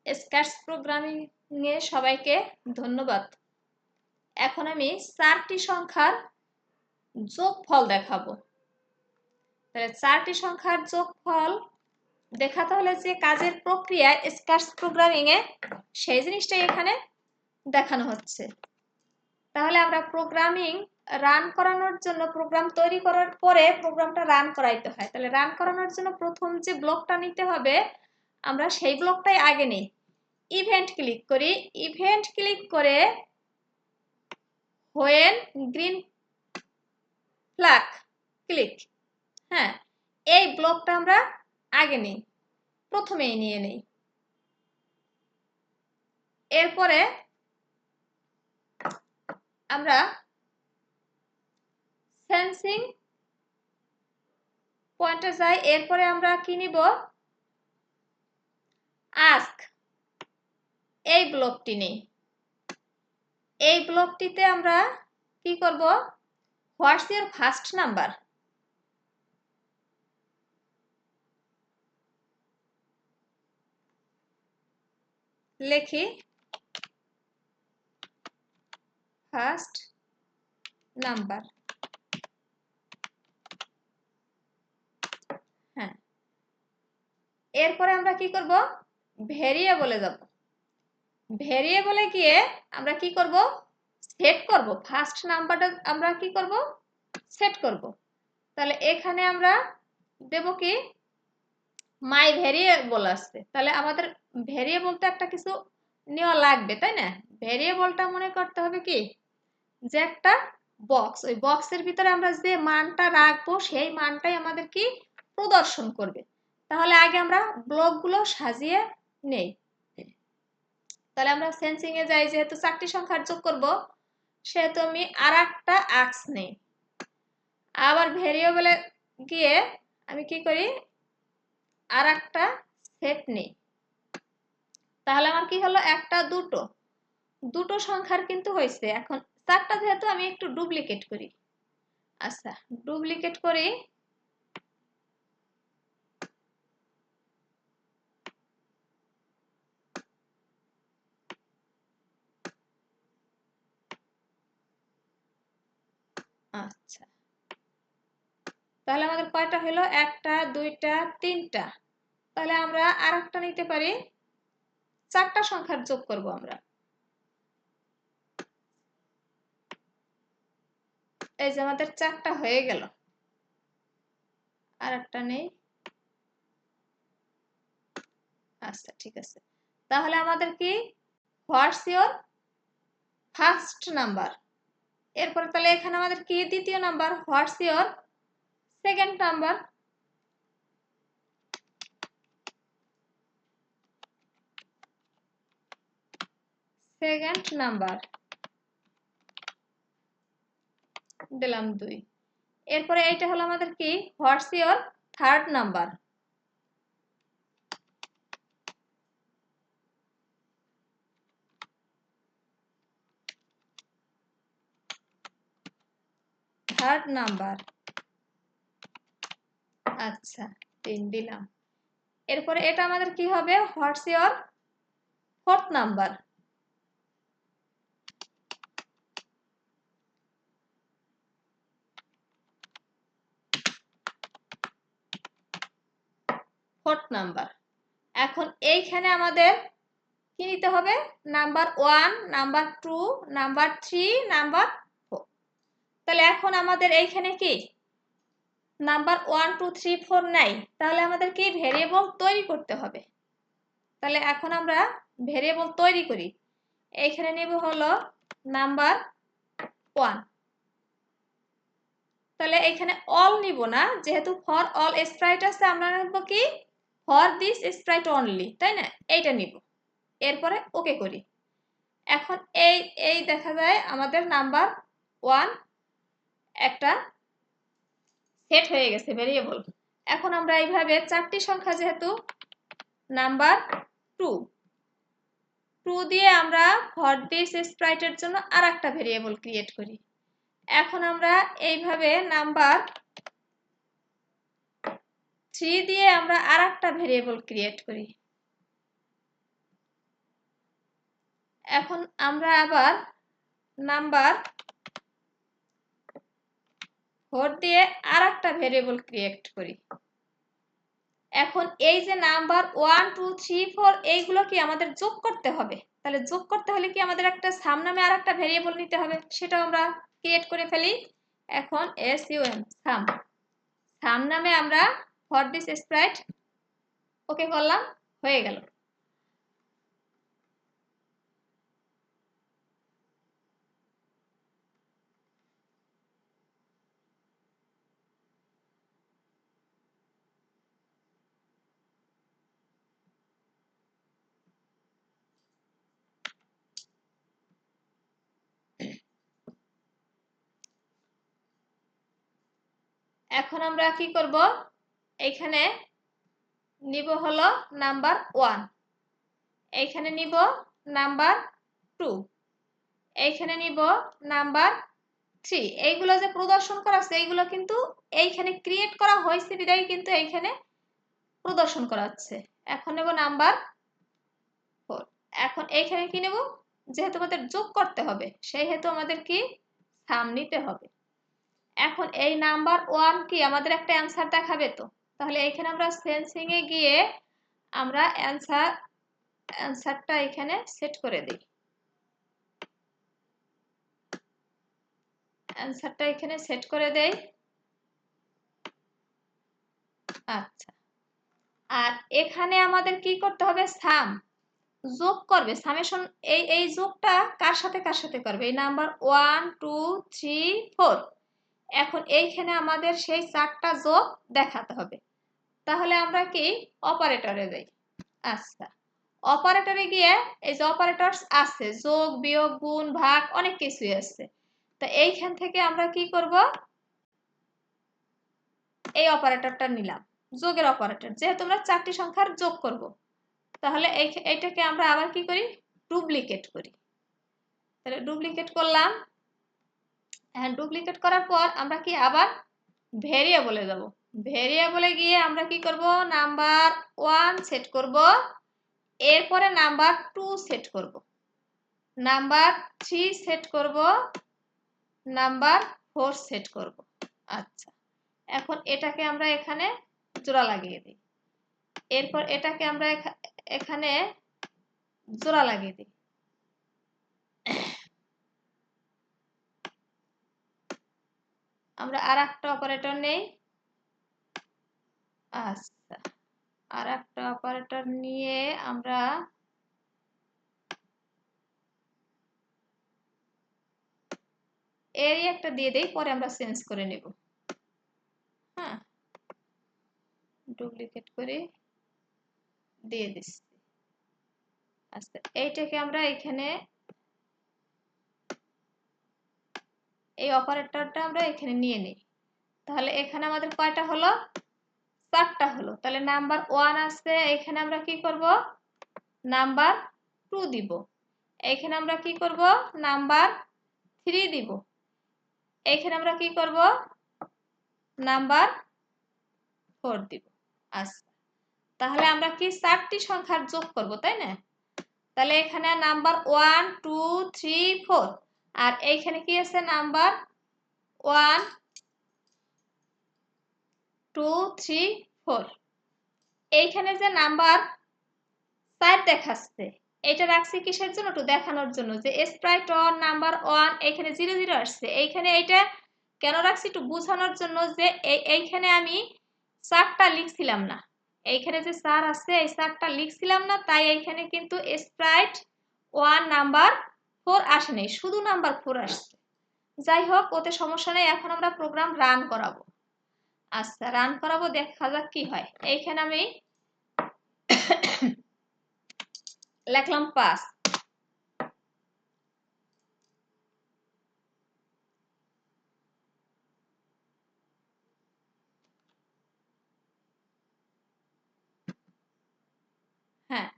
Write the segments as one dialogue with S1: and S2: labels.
S1: স্ক্যাটস programming এ সবাইকে ধন্যবাদ। এখন আমি 4টি সংখ্যার যোগফল দেখাবো। তাহলে 4টি সংখ্যার যোগফল দেখাতে হলে যে কাজের প্রক্রিয়া স্ক্যাটস প্রোগ্রামিং এ সেই জিনিসটাই এখানে দেখানো হচ্ছে। তাহলে আমরা প্রোগ্রামিং রান করানোর জন্য প্রোগ্রাম তৈরি করার পরে প্রোগ্রামটা রান করাইতে হয়। তাহলে রান করানোর জন্য প্রথম যে ব্লকটা নিতে হবে আমরা সেই ব্লকটাই আগে নিই। ইভেন্ট ক্লিক করি, ইভেন্ট ক্লিক করে হোয়েন গ্রিন ফ্ল্যাগ ক্লিক, হ্যাঁ এই ব্লকটা আমরা আগে নিই, প্রথমেই নিয়ে নেই। এরপরে আমরা সেন্সিং পয়েন্টে যাই। এরপরে আমরা কি নিব, আস্ক এই ব্লকটি নেই। এই ব্লকটিতে আমরা কি করব, হোয়াটস ইওর ফার্স্ট নাম্বার, লিখি ফার্স্ট নাম্বার, হ্যাঁ। এরপরে আমরা কি করব, ভেরিয়েবলে যাব। ভেরিয়েবলে গিয়ে আমরা কি করব, সেট করব, ফার্স্ট নাম্বারটা আমরা কি করব, সেট করব। তাহলে এখানে আমরা দেব কি, মাই ভেরিয়েবল আসছে। তাহলে আমাদের ভেরিয়েবল তো একটা কিছু নেওয়া লাগবে, তাই না? ভেরিয়েবলটা মনে করতে হবে কি, যে একটা বক্স, ওই বক্সের ভিতরে আমরা যে মানটা রাখবো সেই মানটাই আমাদের কি প্রদর্শন করবে। তাহলে আগে আমরা ব্লকগুলো সাজিয়ে নেই। তাহলে আমরা সেন্সিং এ যাই, যেহেতু 4টি সংখ্যার যোগ করব সেহেতু আমি আর একটা আক্স নেই। আবার ভেরিয়েবলে গিয়ে আমি কি করি, আর একটা সেট নেই। তাহলে আমার কি হলো, একটা দুটো সংখ্যার কিন্তু হয়েছে। এখন 4টা যেহেতু আমি একটু ডুপ্লিকেট করি, আচ্ছা ডুপ্লিকেট করি, আচ্ছা তাহলে আমাদের কয়টা হলো, একটা দুইটা তিনটা। তাহলে আমরা আর একটা নিতে পারি, 4টা সংখ্যার যোগ করব আমরা। এই যে আমাদের 4টা হয়ে গেল, আর একটা নেই, আচ্ছা ঠিক আছে। তাহলে আমাদের কি, হোয়াটস ইওর ফার্স্ট নাম্বার। এরপরে তাহলে এখানে আমাদের কি, দ্বিতীয় number, what's your second number. Second number দিলাম 2। এরপরে এইটা হলো আমাদের কি, what's your third number. Third number, আচ্ছা 3 দিলাম। এরপরে এটা আমাদের কি হবে, what's your fourth number. Fourth number. এখন এইখানে আমাদের কি নিতে হবে, নাম্বার 1, নাম্বার 2, নাম্বার 3, নাম্বার 4। তাহলে এখন আমাদের এইখানে কি নাম্বার 1 2 3 4 নাই। তাহলে আমাদের কি ভেরিয়েবল তৈরি করতে হবে। তাহলে এখন আমরা ভেরিয়েবল তৈরি করি। এইখানে নেব হলো নাম্বার 1। তাহলে এখানে অল নিব না, যেহেতু ফর অল স্প্রাইট আছে, আমরা নেব কি ফর দিস স্প্রাইট অনলি, তাই না? এইটা নিব। এরপরে ওকে করি। এখন এই দেখা যায় আমাদের নাম্বার 1 একটা সেট হয়ে গেছে ভেরিয়েবল। এখন আমরা এইভাবে 4টি সংখ্যা, যেহেতু নাম্বার 2 দিয়ে আমরা ফর দিস স্প্রাইটের জন্য আর একটা ভেরিয়েবল ক্রিয়েট করি। এখন আমরা এইভাবে নাম্বার 3 দিয়ে আমরা আর একটা ভেরিয়েবল ক্রিয়েট করি। এখন আমরা আবার নাম্বার 4 দিয়ে আরেকটা ভেরিয়েবল ক্রিয়েট করি। এখন এই যে নাম্বার 1 2 3 4 এইগুলো কি আমাদের যোগ করতে হবে, তাহলে যোগ করতে হলে কি আমাদের একটা সাম নামে আরেকটা ভেরিয়েবল নিতে হবে, সেটাও আমরা ক্রিয়েট করে ফেলি। এখন সাম সাম নামে আমরা ফর দিস স্প্রাইট ওকে করলাম, হয়ে গেল। এখন আমরা কি করব, এখানে নিব হলো নাম্বার 1, এইখানে নিব নাম্বার 2, এইখানে নিব নাম্বার 3। এইগুলো যে প্রদর্শন করা আছে এইগুলো কিন্তু এইখানে ক্রিয়েট করা হয়েছে বিদায় কিন্তু এইখানে প্রদর্শন করা হচ্ছে। এখন নেব নাম্বার 4। এখন এইখানে কি নেব, যেহেতু আমাদের যোগ করতে হবে সেই হেতু আমাদের কি সাম নিতে হবে। এখন এই নাম্বার 1 কি আমাদের একটা অ্যান্সার দেখাবে তো, তাহলে এখানে আমরা সেন্সিং এ গিয়ে আমরা অ্যান্সারটা এখানে সেট করে দিই। অ্যান্সারটা এখানে সেট করে দেই। আচ্ছা, আর এখানে আমাদের কি করতে হবে, সাম যোগ করবে, সামেশন এই যোগটা কার সাথে করবে, এই নাম্বার 1 2 3 4। এখন এইখানে আমাদের সেই 4টা যোগ দেখাতে হবে, তাহলে আমরা কি অপারেটরে যাই। আচ্ছা, অপারেটরে গিয়ে এই যে অপারেটরস আছে যোগ বিয়োগ গুণ ভাগ অনেক কিছুই আছে, তো এইখান থেকে আমরা কি করব, এই অপারেটরটা নিলাম, যোগের অপারেটর, যেহেতু আমরা 4টি সংখ্যার যোগ করব, তাহলে এইটাকে আমরা আবার কি করি, ডুপ্লিকেট করি। তাহলে ডুপ্লিকেট করলাম। হ্যাঁ, ডুপ্লিকেট করার পর আমরা কি আবার ভেরিয়েবলে যাব। ভেরিয়েবলে গিয়ে আমরা কি করব, নাম্বার 1 সেট করব, এরপরে নাম্বার 2 সেট করব, নাম্বার 3 সেট করব, নাম্বার 4 সেট করব। আচ্ছা, এখন এটাকে আমরা এখানে জোড়া লাগিয়ে দিই, এরপর এটাকে আমরা এখানে জোড়া লাগিয়ে দিই। আমরা আর একটা অপারেটর নেই। আচ্ছা, আর একটা অপারেটর নিয়ে আমরা এরই একটা দিয়ে দেই, পরে আমরা চেঞ্জ করে নেব। হ্যাঁ, ডুপ্লিকেট করে দিয়ে দিচ্ছি। আচ্ছা, এইটাকে আমরা এখানে এই অপারেটরটা আমরা এখানে নিয়ে নিই, তাহলে এখানে আমাদের কয়টা হলো, 4টা হলো। তাহলে নাম্বার 1 আছে, এখানে আমরা কি করব, নাম্বার 2 দিব, এখানে আমরা কি করব, নাম্বার 3 দিব, এখানে আমরা কি করব, নাম্বার 4 দিব। আচ্ছা, তাহলে আমরা কি 4টি সংখ্যার যোগ করব, তাই না? তাহলে এখানে নাম্বার 1 2 3 4, আর এইখানে কি আছে, নাম্বার 1 2 3 4। এইখানে যে নাম্বার 4 দেখাচ্ছে, এটা রাখছি কিসের জন্য, একটু দেখানোর জন্য যে স্প্রাইট অন নাম্বার 1 এখানে 0 0 আসছে, এইখানে এইটা কেন রাখছি একটু বোঝানোর জন্য, যে এইখানে আমি 4টা লিখছিলাম না, এইখানে যে 4 আছে এই 4টা লিখছিলাম না, তাই এইখানে কিন্তু স্প্রাইট 1 নাম্বার 4 আসে নাই, শুধু নাম্বার 4 আসছে। যাই হোক, ওতে সমস্যা নেই, এখন আমরা প্রোগ্রাম রান করাবো। আচ্ছা, রান করাবো, দেখা যাক কি হয়। এইখানে আমি লিখলাম 5। হ্যাঁ,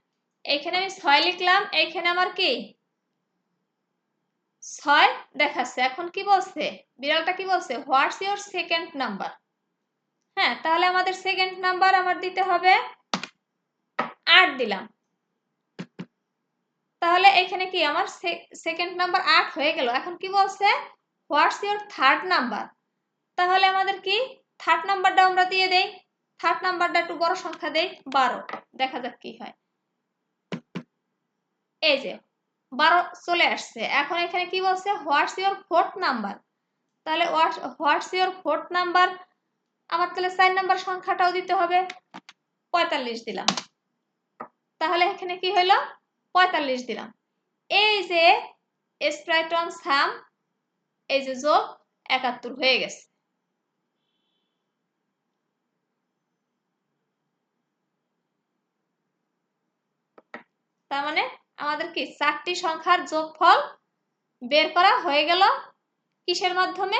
S1: এইখানে আমি 6 লিখলাম, এইখানে আমার কি 6 দেখাচ্ছে। এখন কি বলছে, বিড়ালটা কি বলছে, হোয়াটস ইওর সেকেন্ড নাম্বার। হ্যাঁ, তাহলে আমাদের সেকেন্ড নাম্বার আমার দিতে হবে 8 দিলাম। তাহলে এখানে কি আমার সেকেন্ড নাম্বার 8 হয়ে গেল। এখন কি বলছে হোয়াটস ইওর থার্ড নাম্বার। তাহলে আমাদের কি থার্ড নাম্বারটা আমরা দিয়ে দেই। থার্ড নাম্বারটা একটু বড় সংখ্যা দেই 12। দেখা যাক কি হয়। এই যে 12 চলে আসছে। এখন এখানে কি বলছে হোয়াটস ইওর ফোর্থ নাম্বার। তাহলে হোয়াটস ইওর ফোর্থ নাম্বার আমার তাহলে 4 নাম্বার সংখ্যাটাও দিতে হবে। 45 দিলাম। তাহলে এখানে কি হলো 45 দিলাম। এই যে স্প্রাইটন সাম এই যে যোগ 71 হয়ে গেছে। তার মানে আমাদের কি 4টি সংখ্যার যোগফল বের করা হয়ে গেল কিসের মাধ্যমে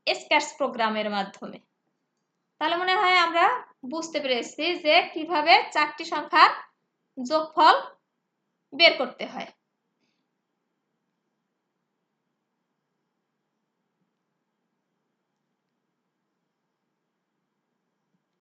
S1: স্কেচ প্রোগ্রামের মাধ্যমে। তাহলে মনে হয় আমরা বুঝতে পেরেছি যে কিভাবে 4টি সংখ্যার যোগফল বের করতে হয়।